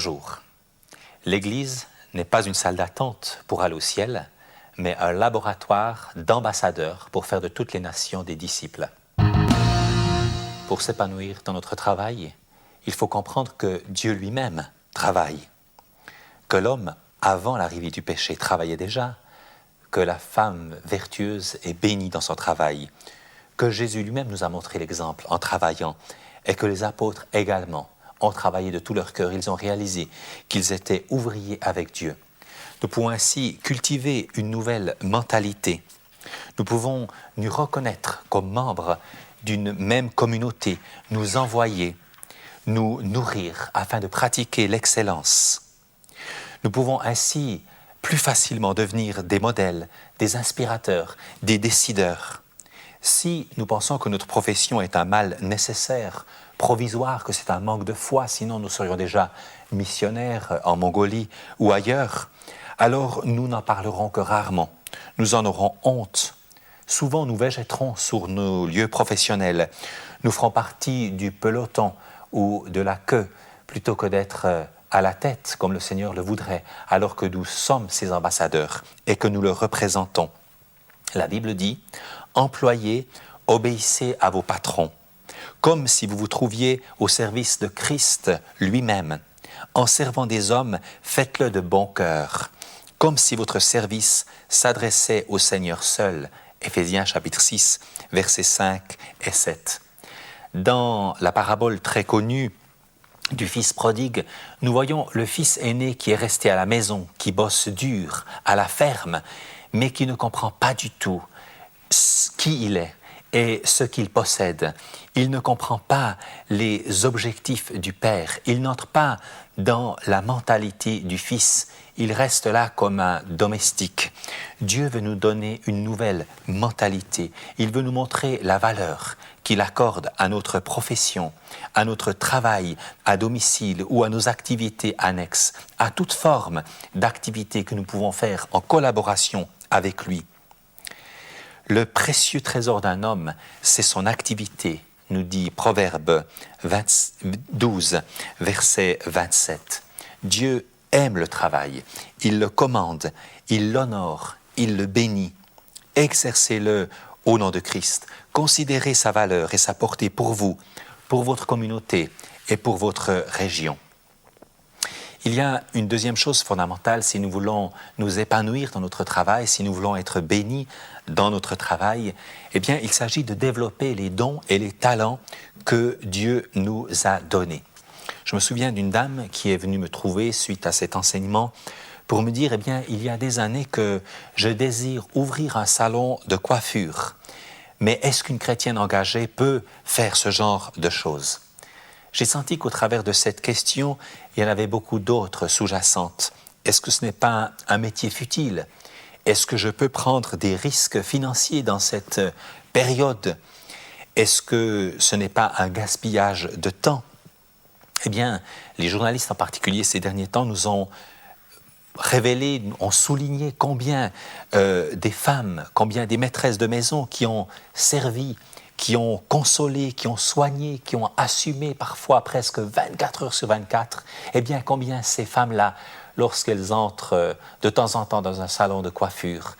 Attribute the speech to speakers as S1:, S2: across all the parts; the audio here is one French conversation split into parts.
S1: Bonjour. L'Église n'est pas une salle d'attente pour aller au ciel, mais un laboratoire d'ambassadeurs pour faire de toutes les nations des disciples. Pour s'épanouir dans notre travail, il faut comprendre que Dieu lui-même travaille, que l'homme, avant l'arrivée du péché, travaillait déjà, que la femme vertueuse est bénie dans son travail, que Jésus lui-même nous a montré l'exemple en travaillant, et que les apôtres également ont travaillé de tout leur cœur. Ils ont réalisé qu'ils étaient ouvriers avec Dieu. Nous pouvons ainsi cultiver une nouvelle mentalité. Nous pouvons nous reconnaître comme membres d'une même communauté, nous envoyer, nous nourrir afin de pratiquer l'excellence. Nous pouvons ainsi plus facilement devenir des modèles, des inspirateurs, des décideurs. Si nous pensons que notre profession est un mal nécessaire, provisoire, que c'est un manque de foi, sinon nous serions déjà missionnaires en Mongolie ou ailleurs, alors nous n'en parlerons que rarement. Nous en aurons honte. Souvent, nous végéterons sur nos lieux professionnels. Nous ferons partie du peloton ou de la queue, plutôt que d'être à la tête, comme le Seigneur le voudrait, alors que nous sommes ses ambassadeurs et que nous le représentons. La Bible dit « Employés, obéissez à vos patrons ». Comme si vous vous trouviez au service de Christ lui-même. En servant des hommes, faites-le de bon cœur, comme si votre service s'adressait au Seigneur seul. Éphésiens chapitre 6, versets 5 et 7. Dans la parabole très connue du fils prodigue, nous voyons le fils aîné qui est resté à la maison, qui bosse dur, à la ferme, mais qui ne comprend pas du tout qui il est et ce qu'il possède. Il ne comprend pas les objectifs du Père. Il n'entre pas dans la mentalité du Fils. Il reste là comme un domestique. Dieu veut nous donner une nouvelle mentalité. Il veut nous montrer la valeur qu'il accorde à notre profession, à notre travail, à domicile ou à nos activités annexes, à toute forme d'activité que nous pouvons faire en collaboration avec lui. Le précieux trésor d'un homme, c'est son activité, nous dit Proverbe 12, verset 27. Dieu aime le travail, il le commande, il l'honore, il le bénit. Exercez-le au nom de Christ. Considérez sa valeur et sa portée pour vous, pour votre communauté et pour votre région. Il y a une deuxième chose fondamentale si nous voulons nous épanouir dans notre travail, si nous voulons être bénis dans notre travail, eh bien, il s'agit de développer les dons et les talents que Dieu nous a donnés. Je me souviens d'une dame qui est venue me trouver suite à cet enseignement pour me dire, eh bien, il y a des années que je désire ouvrir un salon de coiffure, mais est-ce qu'une chrétienne engagée peut faire ce genre de choses? J'ai senti qu'au travers de cette question, il y en avait beaucoup d'autres sous-jacentes. Est-ce que ce n'est pas un métier futile? Est-ce que je peux prendre des risques financiers dans cette période? Est-ce que ce n'est pas un gaspillage de temps? Eh bien, les journalistes en particulier ces derniers temps nous ont révélé, ont souligné combien des femmes, combien des maîtresses de maison qui ont servi, qui ont consolé, qui ont soigné, qui ont assumé parfois presque 24 heures sur 24, eh bien combien ces femmes-là, lorsqu'elles entrent de temps en temps dans un salon de coiffure,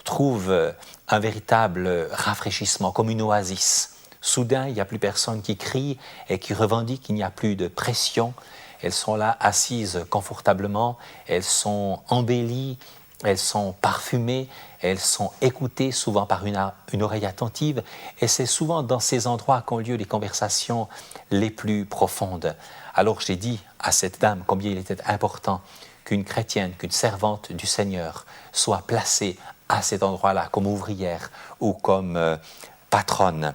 S1: trouvent un véritable rafraîchissement, comme une oasis. Soudain, il n'y a plus personne qui crie et qui revendique, il n'y a plus de pression. Elles sont là assises confortablement, elles sont embellies, elles sont parfumées, elles sont écoutées souvent par une oreille attentive et c'est souvent dans ces endroits qu'ont lieu les conversations les plus profondes. Alors j'ai dit à cette dame combien il était important qu'une chrétienne, qu'une servante du Seigneur soit placée à cet endroit-là comme ouvrière ou comme patronne.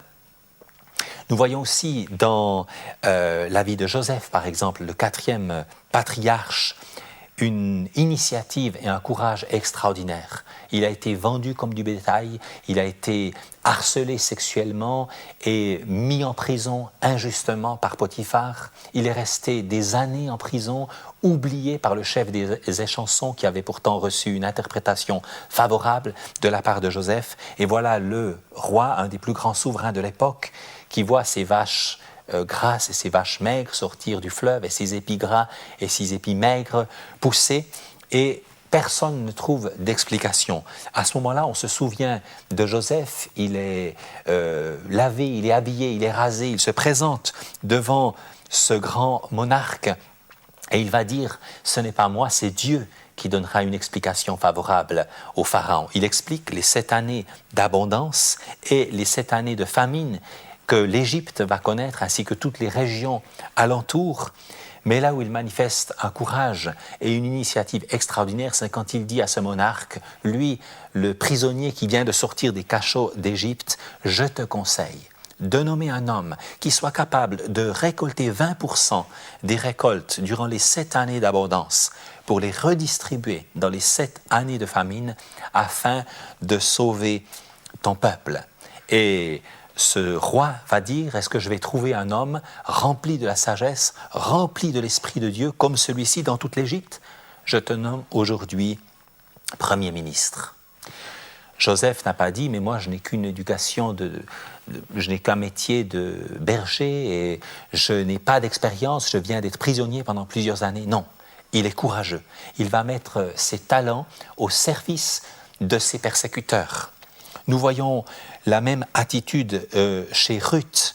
S1: Nous voyons aussi dans la vie de Joseph, par exemple, le 4e patriarche, une initiative et un courage extraordinaire. Il a été vendu comme du bétail, il a été harcelé sexuellement et mis en prison injustement par Potiphar. Il est resté des années en prison, oublié par le chef des échansons qui avait pourtant reçu une interprétation favorable de la part de Joseph. Et voilà le roi, un des plus grands souverains de l'époque, qui voit ses vaches grasses et ses vaches maigres sortir du fleuve et ses épis gras et ses épis maigres pousser. Et personne ne trouve d'explication. À ce moment-là, on se souvient de Joseph, il est lavé, il est habillé, il est rasé, il se présente devant ce grand monarque et il va dire « ce n'est pas moi, c'est Dieu qui donnera une explication favorable au Pharaon ». Il explique les 7 années d'abondance et les 7 années de famine que l'Égypte va connaître ainsi que toutes les régions alentours. Mais là où il manifeste un courage et une initiative extraordinaire, c'est quand il dit à ce monarque, lui, le prisonnier qui vient de sortir des cachots d'Égypte, « Je te conseille de nommer un homme qui soit capable de récolter 20% des récoltes durant les 7 années d'abondance pour les redistribuer dans les 7 années de famine afin de sauver ton peuple. » Et ce roi va dire, est-ce que je vais trouver un homme rempli de la sagesse, rempli de l'Esprit de Dieu, comme celui-ci dans toute l'Égypte? Je te nomme aujourd'hui Premier ministre. Joseph n'a pas dit, mais moi je n'ai qu'une éducation, je n'ai qu'un métier de berger et je n'ai pas d'expérience, je viens d'être prisonnier pendant plusieurs années. Non, il est courageux. Il va mettre ses talents au service de ses persécuteurs. Nous voyons la même attitude chez Ruth,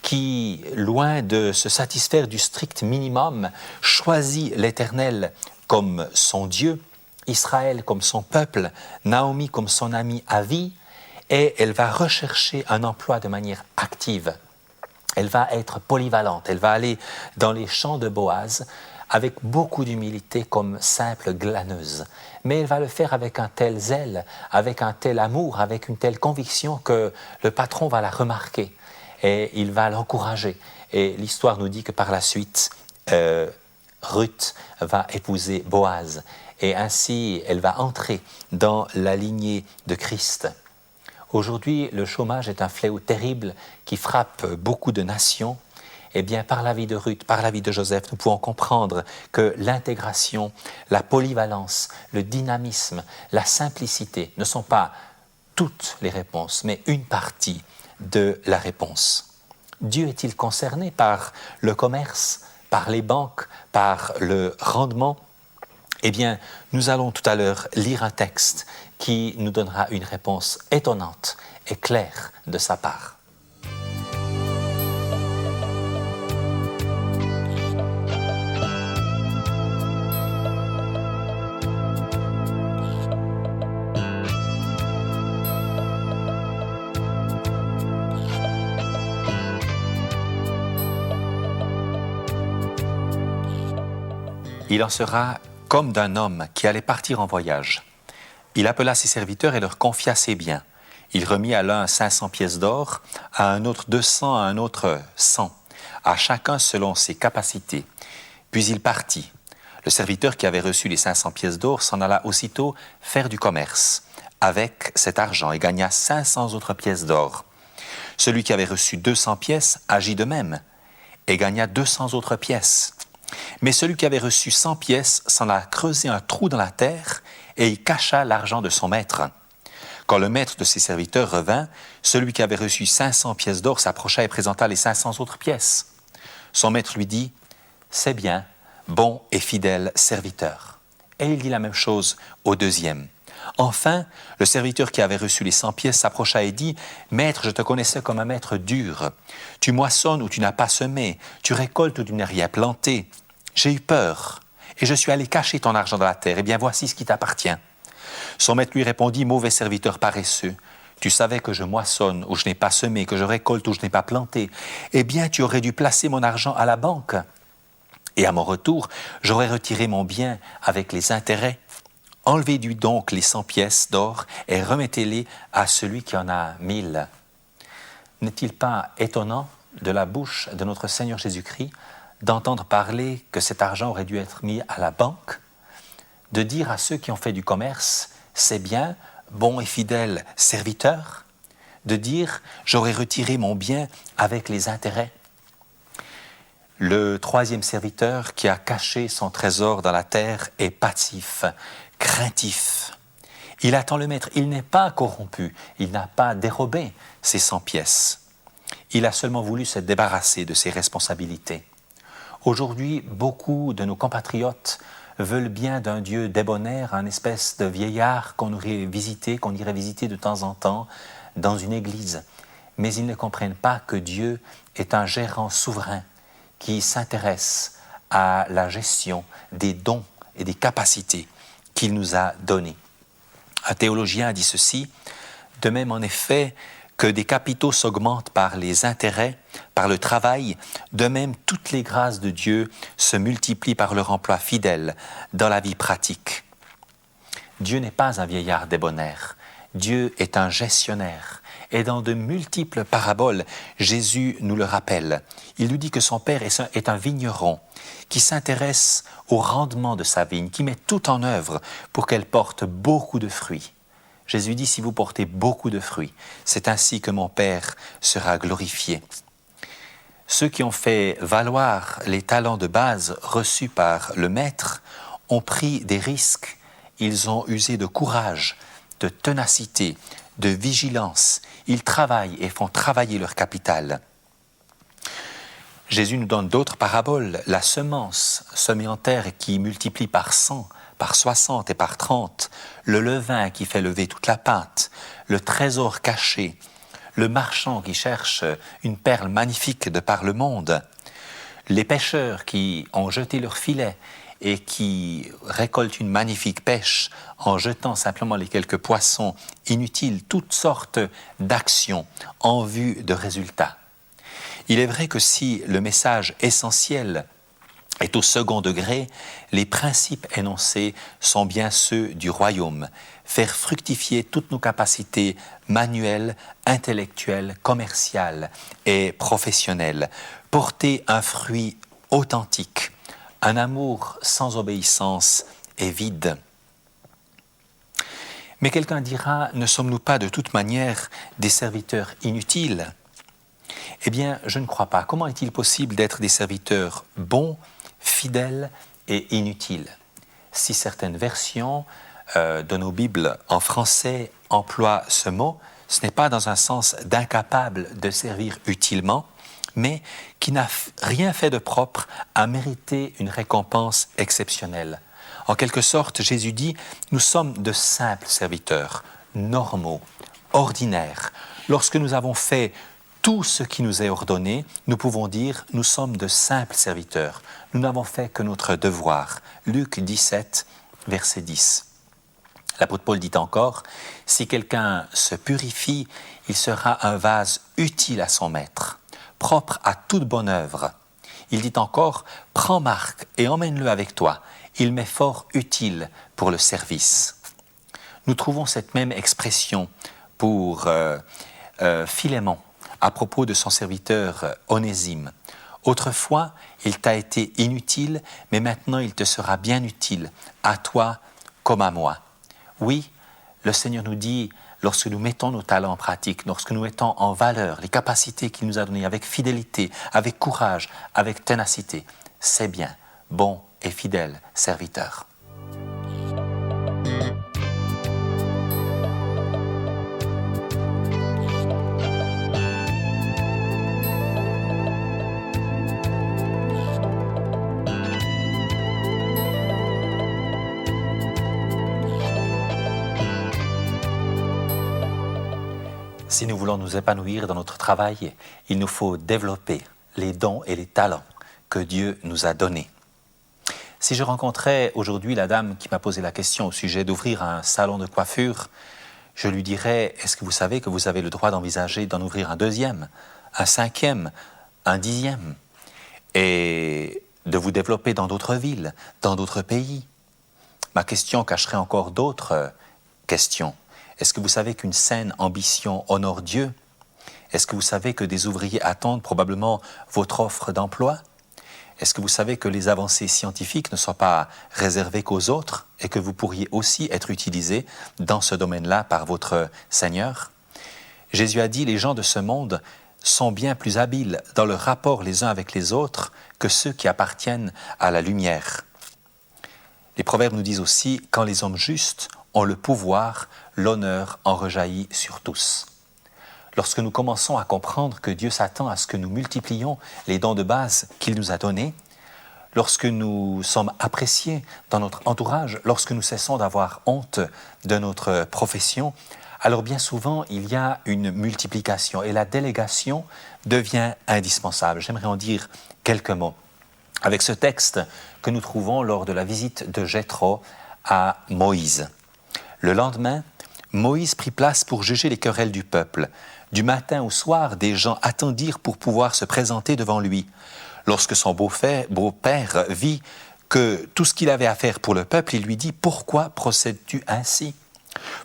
S1: qui, loin de se satisfaire du strict minimum, choisit l'Éternel comme son Dieu, Israël comme son peuple, Naomi comme son amie à vie, et elle va rechercher un emploi de manière active. Elle va être polyvalente, elle va aller dans les champs de Boaz avec beaucoup d'humilité comme simple glaneuse. Mais elle va le faire avec un tel zèle, avec un tel amour, avec une telle conviction que le patron va la remarquer et il va l'encourager. Et l'histoire nous dit que par la suite, Ruth va épouser Boaz et ainsi elle va entrer dans la lignée de Christ. Aujourd'hui, le chômage est un fléau terrible qui frappe beaucoup de nations. Eh bien, par la vie de Ruth, par la vie de Joseph, nous pouvons comprendre que l'intégration, la polyvalence, le dynamisme, la simplicité ne sont pas toutes les réponses, mais une partie de la réponse. Dieu est-il concerné par le commerce, par les banques, par le rendement? Eh bien, nous allons tout à l'heure lire un texte qui nous donnera une réponse étonnante et claire de sa part. Il en sera comme d'un homme qui allait partir en voyage. Il appela ses serviteurs et leur confia ses biens. Il remit à l'un 500 pièces d'or, à un autre 200, à un autre 100, à chacun selon ses capacités. Puis il partit. Le serviteur qui avait reçu les 500 pièces d'or s'en alla aussitôt faire du commerce avec cet argent et gagna 500 autres pièces d'or. Celui qui avait reçu 200 pièces agit de même et gagna 200 autres pièces. Mais celui qui avait reçu 100 pièces s'en alla creuser un trou dans la terre et y cacha l'argent de son maître. Quand le maître de ses serviteurs revint, celui qui avait reçu 500 pièces d'or s'approcha et présenta les 500 autres pièces. Son maître lui dit « C'est bien, bon et fidèle serviteur. » Et il dit la même chose au deuxième. Enfin, le serviteur qui avait reçu les 100 pièces s'approcha et dit « Maître, je te connaissais comme un maître dur. Tu moissonnes où tu n'as pas semé, tu récoltes où tu n'as rien planté. J'ai eu peur et je suis allé cacher ton argent dans la terre. Eh bien, voici ce qui t'appartient. » Son maître lui répondit « Mauvais serviteur paresseux, tu savais que je moissonne où je n'ai pas semé, que je récolte où je n'ai pas planté. Eh bien, tu aurais dû placer mon argent à la banque. Et à mon retour, j'aurais retiré mon bien avec les intérêts. Enlevez-lui donc les 100 pièces d'or et remettez-les à celui qui en a 1000. » N'est-il pas étonnant de la bouche de notre Seigneur Jésus-Christ d'entendre parler que cet argent aurait dû être mis à la banque, de dire à ceux qui ont fait du commerce « c'est bien, bon et fidèle serviteur », de dire « j'aurais retiré mon bien avec les intérêts ». Le troisième serviteur qui a caché son trésor dans la terre est passif, craintif. Il attend le maître, il n'est pas corrompu, il n'a pas dérobé ses 100 pièces. Il a seulement voulu se débarrasser de ses responsabilités. Aujourd'hui, beaucoup de nos compatriotes veulent bien d'un Dieu débonnaire, un espèce de vieillard qu'on irait visiter de temps en temps dans une église. Mais ils ne comprennent pas que Dieu est un gérant souverain qui s'intéresse à la gestion des dons et des capacités qu'il nous a donnés. Un théologien a dit ceci: de même en effet que des capitaux s'augmentent par les intérêts, par le travail, de même toutes les grâces de Dieu se multiplient par leur emploi fidèle dans la vie pratique. Dieu n'est pas un vieillard débonnaire, Dieu est un gestionnaire. Et dans de multiples paraboles, Jésus nous le rappelle. Il nous dit que son Père est un vigneron qui s'intéresse au rendement de sa vigne, qui met tout en œuvre pour qu'elle porte beaucoup de fruits. Jésus dit, si vous portez beaucoup de fruits, c'est ainsi que mon Père sera glorifié. Ceux qui ont fait valoir les talents de base reçus par le Maître ont pris des risques, ils ont usé de courage, de ténacité, de vigilance. Ils travaillent et font travailler leur capital. Jésus nous donne d'autres paraboles. La semence semée en terre qui multiplie par 100, par 60 et par 30, le levain qui fait lever toute la pâte, le trésor caché, le marchand qui cherche une perle magnifique de par le monde, les pêcheurs qui ont jeté leur filet et qui récoltent une magnifique pêche en jetant simplement les quelques poissons inutiles, toutes sortes d'actions en vue de résultats. Il est vrai que si le message essentiel est au second degré, les principes énoncés sont bien ceux du royaume. Faire fructifier toutes nos capacités manuelles, intellectuelles, commerciales et professionnelles. Porter un fruit authentique. Un amour sans obéissance est vide. Mais quelqu'un dira, ne sommes-nous pas de toute manière des serviteurs inutiles ? Eh bien, je ne crois pas. Comment est-il possible d'être des serviteurs bons, fidèles et inutiles ? Si certaines versions de nos Bibles en français emploient ce mot, ce n'est pas dans un sens d'incapable de servir utilement, mais qui n'a rien fait de propre à mériter une récompense exceptionnelle. En quelque sorte, Jésus dit, nous sommes de simples serviteurs, normaux, ordinaires. Lorsque nous avons fait tout ce qui nous est ordonné, nous pouvons dire, nous sommes de simples serviteurs. Nous n'avons fait que notre devoir. Luc 17, verset 10. L'apôtre Paul dit encore, si quelqu'un se purifie, il sera un vase utile à son maître, propre à toute bonne œuvre. Il dit encore, prends Marc et emmène-le avec toi. Il m'est fort utile pour le service. Nous trouvons cette même expression pour Philémon à propos de son serviteur Onésime. Autrefois, il t'a été inutile, mais maintenant il te sera bien utile, à toi comme à moi. Oui, le Seigneur nous dit, lorsque nous mettons nos talents en pratique, lorsque nous mettons en valeur les capacités qu'il nous a données avec fidélité, avec courage, avec ténacité, c'est bien, bon et fidèle serviteur. Si nous voulons nous épanouir dans notre travail, il nous faut développer les dons et les talents que Dieu nous a donnés. Si je rencontrais aujourd'hui la dame qui m'a posé la question au sujet d'ouvrir un salon de coiffure, je lui dirais, est-ce que vous savez que vous avez le droit d'envisager d'en ouvrir un deuxième, un cinquième, un 10e, et de vous développer dans d'autres villes, dans d'autres pays? Ma question cacherait encore d'autres questions. Est-ce que vous savez qu'une saine ambition honore Dieu? Est-ce que vous savez que des ouvriers attendent probablement votre offre d'emploi? Est-ce que vous savez que les avancées scientifiques ne sont pas réservées qu'aux autres et que vous pourriez aussi être utilisé dans ce domaine-là par votre Seigneur? Jésus a dit, les gens de ce monde sont bien plus habiles dans leur rapport les uns avec les autres que ceux qui appartiennent à la lumière. Les proverbes nous disent aussi, quand les hommes justes ont le pouvoir, l'honneur en rejaillit sur tous. lorsque nous commençons à comprendre que Dieu s'attend à ce que nous multiplions les dons de base qu'il nous a donnés, lorsque nous sommes appréciés dans notre entourage, lorsque nous cessons d'avoir honte de notre profession, alors bien souvent, il y a une multiplication et la délégation devient indispensable. J'aimerais en dire quelques mots. Avec ce texte que nous trouvons lors de la visite de Jéthro à Moïse. Le lendemain, Moïse prit place pour juger les querelles du peuple. Du matin au soir, des gens attendirent pour pouvoir se présenter devant lui. Lorsque son beau-père vit que tout ce qu'il avait à faire pour le peuple, il lui dit « Pourquoi procèdes-tu ainsi ?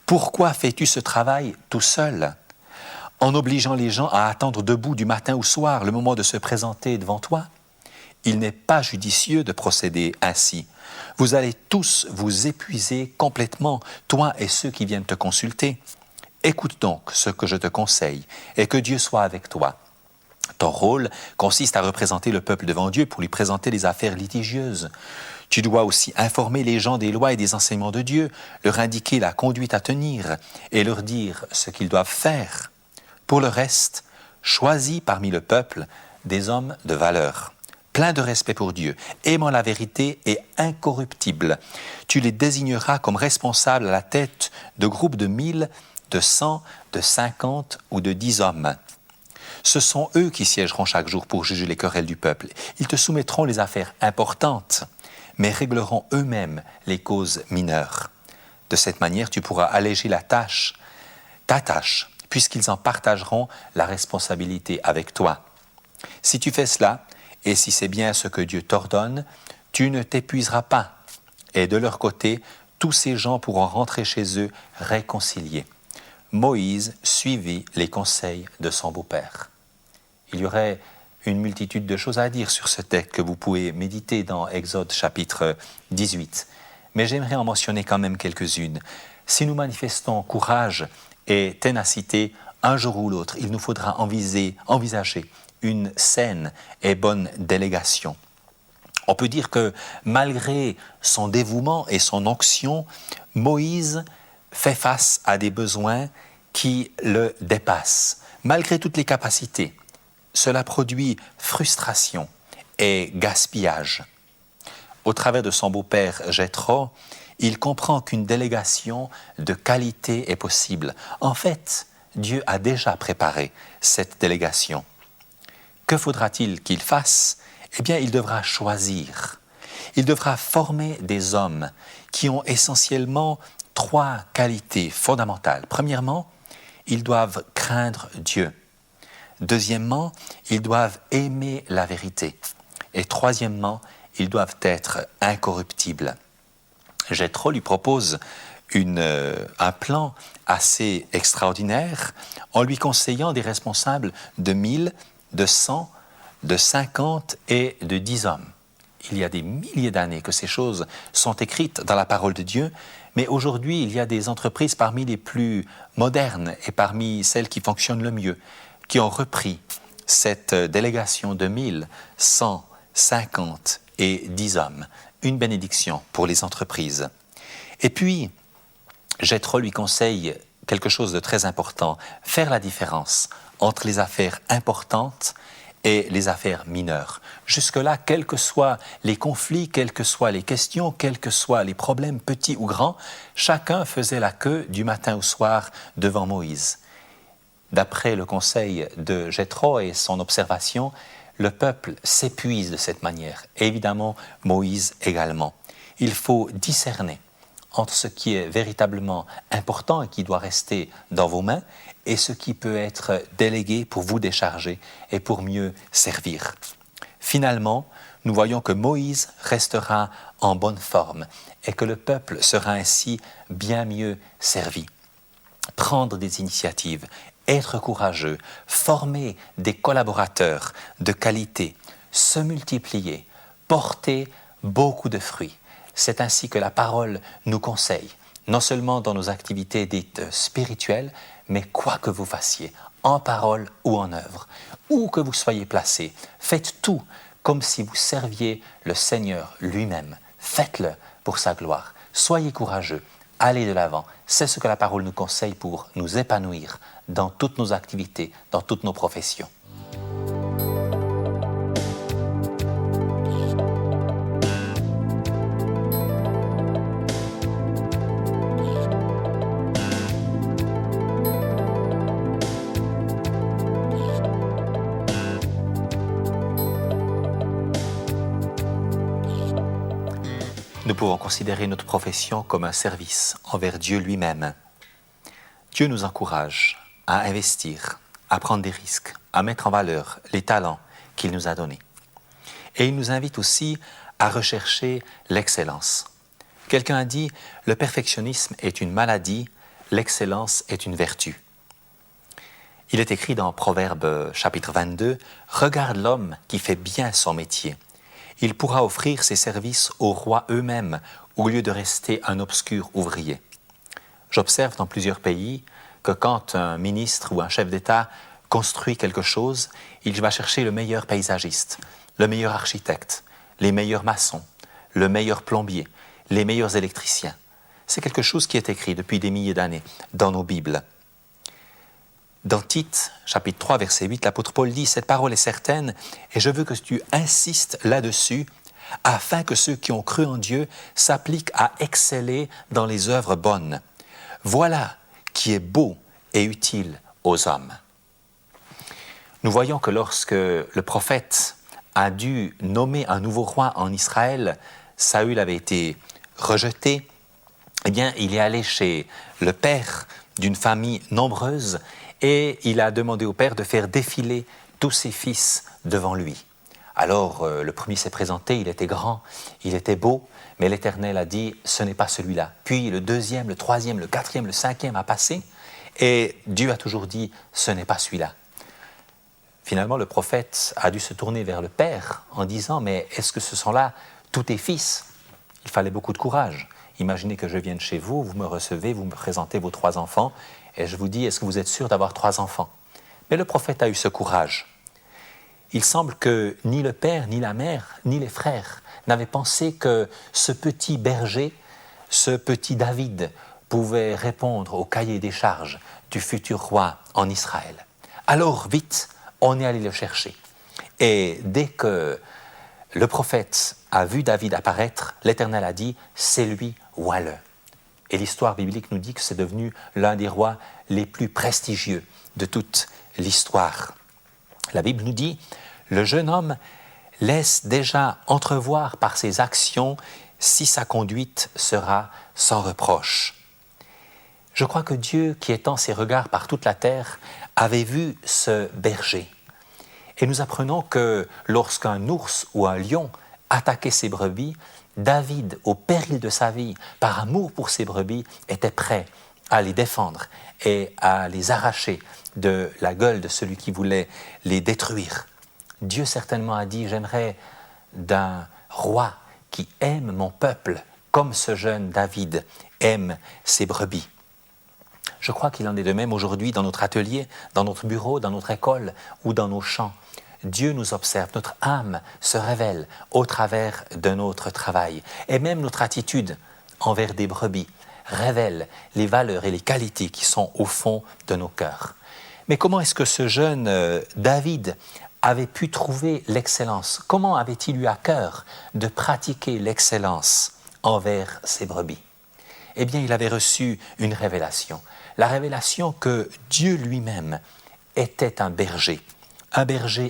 S1: Pourquoi fais-tu ce travail tout seul ? En obligeant les gens à attendre debout du matin au soir le moment de se présenter devant toi ? Il n'est pas judicieux de procéder ainsi. Vous allez tous vous épuiser complètement, toi et ceux qui viennent te consulter. Écoute donc ce que je te conseille et que Dieu soit avec toi. Ton rôle consiste à représenter le peuple devant Dieu pour lui présenter les affaires litigieuses. Tu dois aussi informer les gens des lois et des enseignements de Dieu, leur indiquer la conduite à tenir et leur dire ce qu'ils doivent faire. Pour le reste, choisis parmi le peuple des hommes de valeur, pleins de respect pour Dieu, aimant la vérité et incorruptibles. Tu les désigneras comme responsables à la tête de groupes de 1000, de 100, de 50 ou de 10 hommes. Ce sont eux qui siégeront chaque jour pour juger les querelles du peuple. Ils te soumettront les affaires importantes, mais régleront eux-mêmes les causes mineures. De cette manière, tu pourras alléger ta tâche, puisqu'ils en partageront la responsabilité avec toi. Si tu fais cela, et si c'est bien ce que Dieu t'ordonne, tu ne t'épuiseras pas. Et de leur côté, tous ces gens pourront rentrer chez eux réconciliés. Moïse suivit les conseils de son beau-père. Il y aurait une multitude de choses à dire sur ce texte que vous pouvez méditer dans Exode chapitre 18. Mais j'aimerais en mentionner quand même quelques-unes. Si nous manifestons courage et ténacité, un jour ou l'autre, il nous faudra envisager une saine et bonne délégation. On peut dire que malgré son dévouement et son onction, Moïse fait face à des besoins qui le dépassent. Malgré toutes les capacités, cela produit frustration et gaspillage. Au travers de son beau-père Jéthro, il comprend qu'une délégation de qualité est possible. En fait, Dieu a déjà préparé cette délégation. Que faudra-t-il qu'il fasse ? Eh bien, il devra choisir. Il devra former des hommes qui ont essentiellement 3 qualités fondamentales. Premièrement, ils doivent craindre Dieu. Deuxièmement, ils doivent aimer la vérité. Et troisièmement, ils doivent être incorruptibles. Jéthro lui propose un plan assez extraordinaire en lui conseillant des responsables de 1000, de 100, de 50 et de 10 hommes. Il y a des milliers d'années que ces choses sont écrites dans la parole de Dieu, mais aujourd'hui, il y a des entreprises parmi les plus modernes et parmi celles qui fonctionnent le mieux, qui ont repris cette délégation de 1000, 100, 50 et 10 hommes. Une bénédiction pour les entreprises. Et puis, Jéthro lui conseille quelque chose de très important, faire la différence entre les affaires importantes et les affaires mineures. Jusque-là, quels que soient les conflits, quelles que soient les questions, quels que soient les problèmes petits ou grands, chacun faisait la queue du matin au soir devant Moïse. D'après le conseil de Jéthro et son observation, le peuple s'épuise de cette manière. Et évidemment, Moïse également. Il faut discerner entre ce qui est véritablement important et qui doit rester dans vos mains et ce qui peut être délégué pour vous décharger et pour mieux servir. Finalement, nous voyons que Moïse restera en bonne forme et que le peuple sera ainsi bien mieux servi. Prendre des initiatives, être courageux, former des collaborateurs de qualité, se multiplier, porter beaucoup de fruits. C'est ainsi que la parole nous conseille, non seulement dans nos activités dites spirituelles, mais quoi que vous fassiez, en parole ou en œuvre, où que vous soyez placés, faites tout comme si vous serviez le Seigneur lui-même. Faites-le pour sa gloire. Soyez courageux, aller de l'avant. C'est ce que la parole nous conseille pour nous épanouir dans toutes nos activités, dans toutes nos professions. Nous pouvons considérer notre profession comme un service envers Dieu lui-même. Dieu nous encourage à investir, à prendre des risques, à mettre en valeur les talents qu'il nous a donnés. Et il nous invite aussi à rechercher l'excellence. Quelqu'un a dit « Le perfectionnisme est une maladie, l'excellence est une vertu ». Il est écrit dans Proverbe chapitre 22 « Regarde l'homme qui fait bien son métier. Il pourra offrir ses services aux rois eux-mêmes au lieu de rester un obscur ouvrier. » J'observe dans plusieurs pays que quand un ministre ou un chef d'État construit quelque chose, il va chercher le meilleur paysagiste, le meilleur architecte, les meilleurs maçons, le meilleur plombier, les meilleurs électriciens. C'est quelque chose qui est écrit depuis des milliers d'années dans nos Bibles. Dans Tite, chapitre 3, verset 8, l'apôtre Paul dit « Cette parole est certaine et je veux que tu insistes là-dessus afin que ceux qui ont cru en Dieu s'appliquent à exceller dans les œuvres bonnes. Voilà qui est beau et utile aux hommes. » Nous voyons que lorsque le prophète a dû nommer un nouveau roi en Israël, Saül avait été rejeté, eh bien, il est allé chez le père d'une famille nombreuse et il a demandé au père de faire défiler tous ses fils devant lui. Alors, le premier s'est présenté, il était grand, il était beau, mais l'Éternel a dit « ce n'est pas celui-là ». Puis le deuxième, le troisième, le quatrième, le cinquième a passé et Dieu a toujours dit « ce n'est pas celui-là ». Finalement, le prophète a dû se tourner vers le père en disant « mais est-ce que ce sont là tous tes fils ?» Il fallait beaucoup de courage. Imaginez que je vienne chez vous, vous me recevez, vous me présentez vos 3 enfants et je vous dis « est-ce que vous êtes sûr d'avoir 3 enfants ?» Mais le prophète a eu ce courage. Il semble que ni le père, ni la mère, ni les frères n'avaient pensé que ce petit berger, ce petit David, pouvait répondre au cahier des charges du futur roi en Israël. Alors, vite, on est allé le chercher. Et dès que le prophète a vu David apparaître, l'Éternel a dit « c'est lui, vois-le ». Et l'histoire biblique nous dit que c'est devenu l'un des rois les plus prestigieux de toute l'histoire. La Bible nous dit « le jeune homme laisse déjà entrevoir par ses actions si sa conduite sera sans reproche. » Je crois que Dieu, qui étend ses regards par toute la terre, avait vu ce berger. Et nous apprenons que lorsqu'un ours ou un lion attaquait ses brebis, David, au péril de sa vie, par amour pour ses brebis, était prêt à les défendre et à les arracher de la gueule de celui qui voulait les détruire. Dieu certainement a dit « j'aimerais d'un roi qui aime mon peuple comme ce jeune David aime ses brebis ». Je crois qu'il en est de même aujourd'hui dans notre atelier, dans notre bureau, dans notre école ou dans nos champs. Dieu nous observe, notre âme se révèle au travers de notre travail. Et même notre attitude envers des brebis révèle les valeurs et les qualités qui sont au fond de nos cœurs. Mais comment est-ce que ce jeune David avait pu trouver l'excellence? Comment avait-il eu à cœur de pratiquer l'excellence envers ses brebis? Eh bien, il avait reçu une révélation. La révélation que Dieu lui-même était un berger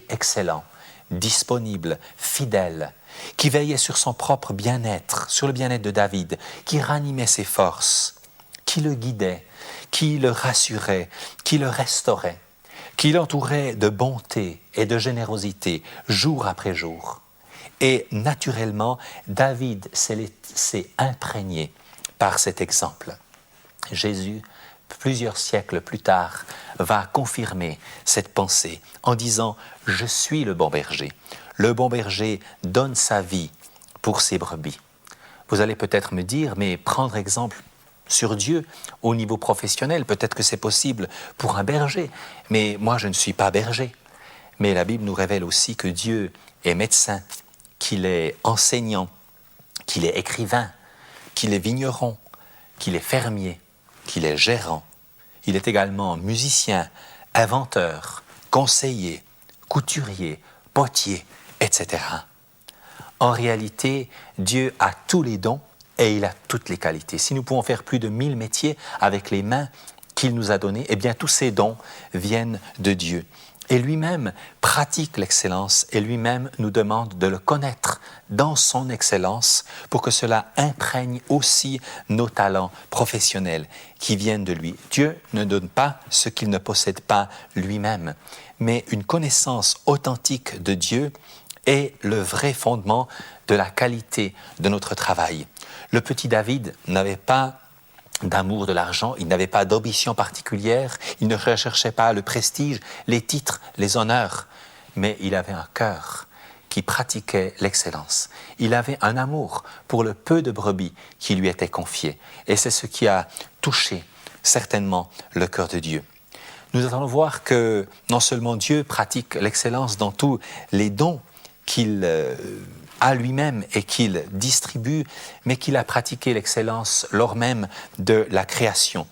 S1: excellent, disponible, fidèle, qui veillait sur son propre bien-être, sur le bien-être de David, qui ranimait ses forces, qui le guidait, qui le rassurait, qui le restaurait, qui l'entourait de bonté et de générosité jour après jour. Et naturellement, David s'est imprégné par cet exemple. Jésus, plusieurs siècles plus tard, va confirmer cette pensée en disant « Je suis le bon berger. Le bon berger donne sa vie pour ses brebis. » Vous allez peut-être me dire « Mais prendre exemple sur Dieu au niveau professionnel, peut-être que c'est possible pour un berger. Mais moi, je ne suis pas berger. » Mais la Bible nous révèle aussi que Dieu est médecin, qu'il est enseignant, qu'il est écrivain, qu'il est vigneron, qu'il est fermier, qu'il est gérant. Il est également musicien, inventeur, conseiller, couturier, potier, etc. En réalité, Dieu a tous les dons et il a toutes les qualités. Si nous pouvons faire plus de 1000 métiers avec les mains qu'il nous a données, eh bien tous ces dons viennent de Dieu. Et lui-même pratique l'excellence et lui-même nous demande de le connaître dans son excellence pour que cela imprègne aussi nos talents professionnels qui viennent de lui. Dieu ne donne pas ce qu'il ne possède pas lui-même, mais une connaissance authentique de Dieu est le vrai fondement de la qualité de notre travail. Le petit David n'avait pas d'amour de l'argent, il n'avait pas d'ambition particulière, il ne recherchait pas le prestige, les titres, les honneurs, mais il avait un cœur qui pratiquait l'excellence. Il avait un amour pour le peu de brebis qui lui était confié, et c'est ce qui a touché certainement le cœur de Dieu. Nous allons voir que non seulement Dieu pratique l'excellence dans tous les dons qu'il a lui-même et qu'il distribue, mais qu'il a pratiqué l'excellence lors même de la création.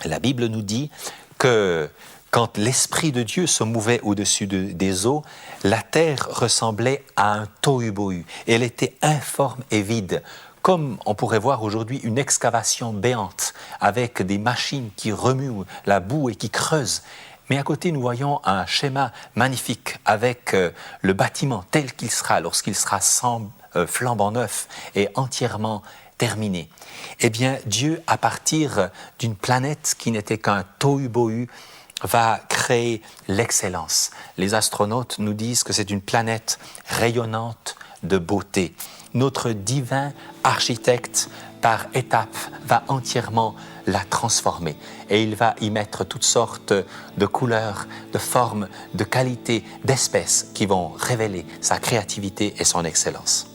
S1: La Bible nous dit que quand l'Esprit de Dieu se mouvait au-dessus des eaux, la terre ressemblait à un tohu-bohu. Elle était informe et vide, comme on pourrait voir aujourd'hui une excavation béante avec des machines qui remuent la boue et qui creusent. Mais à côté, nous voyons un schéma magnifique avec le bâtiment tel qu'il sera lorsqu'il sera flambant neuf et entièrement terminé. Eh bien, Dieu, à partir d'une planète qui n'était qu'un tohu-bohu, va créer l'excellence. Les astronautes nous disent que c'est une planète rayonnante de beauté. Notre divin architecte, par étapes, va entièrement la transformer. Et il va y mettre toutes sortes de couleurs, de formes, de qualités, d'espèces qui vont révéler sa créativité et son excellence.